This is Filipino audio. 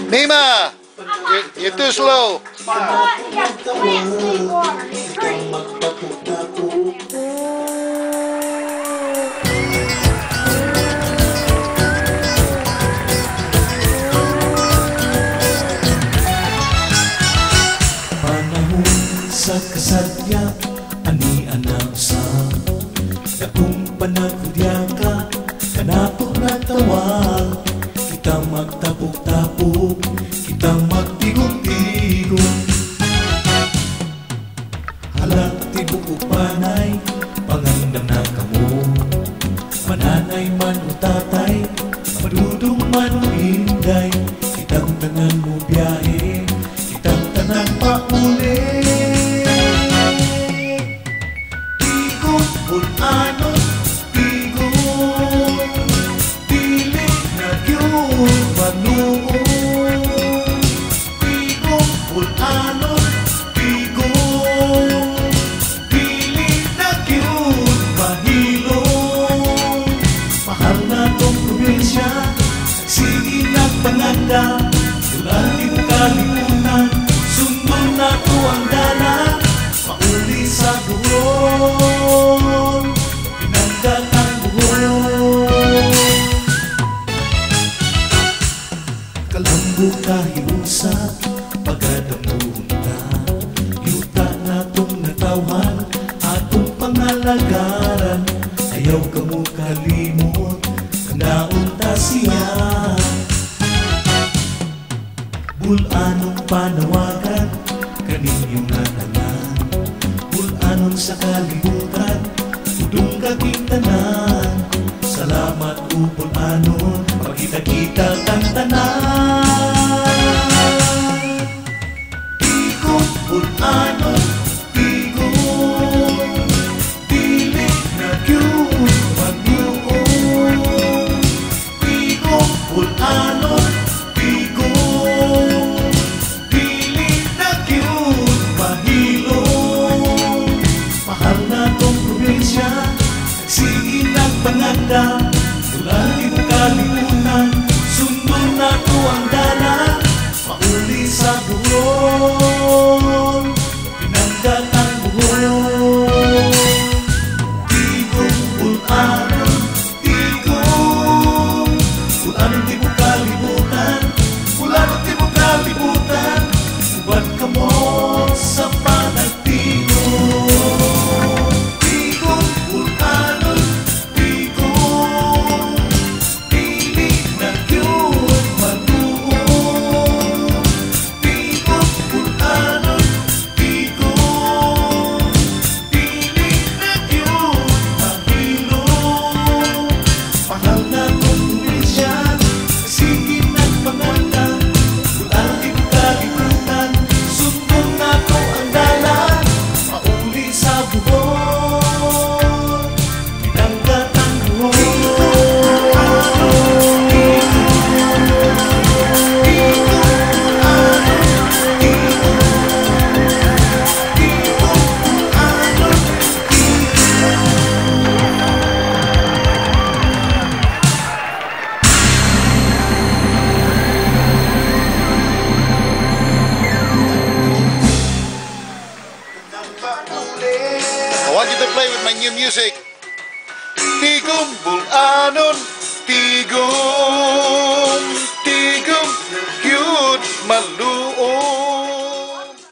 Nima, you're too slow. Sa kasadya, ani anak sa dakong panagudya ka, kanapok na tawag. Kita magtapok-tapok, kita magtigong-tigong. Halak tibok o panay, pangandam na kamo. Mananay man o tatay, madudong man o inday. Kitang tanan mo biyahe, kitang tanan pauli. Ano tigo dili na gyud manuon tigo ano tigo dili na gyud mahilo mahal na tong probinsya sige na panganda ulan di kalimutan sundo na to ang dala mauli sa buhon kalambo kahiusa pagadamunta yuta na tong natawhan atong pangalagaran ayaw ka mo kalimot kanaon ta siya bulanong panawagan kaninyong natanan bulanong sa kalibutan udong kakitanan salamat upon anon pagkita-kita kang tanan tigo upon anon tigo dili na gyud magnuon tigo upon anon tigo dili na gyud mahilo mahal na tong probinsya sige ng panganda ulan di mo kalimutan sundo na to ang dala mauli sa buhon pinanggat ang buhon tigo ulanon tigo ulanon di mo kalimutan ulanon di mo kalimutan ubad ka mo sa panagtigo I want you to play with my new music. Tigong bulanon, tigong, tigong, cute malu.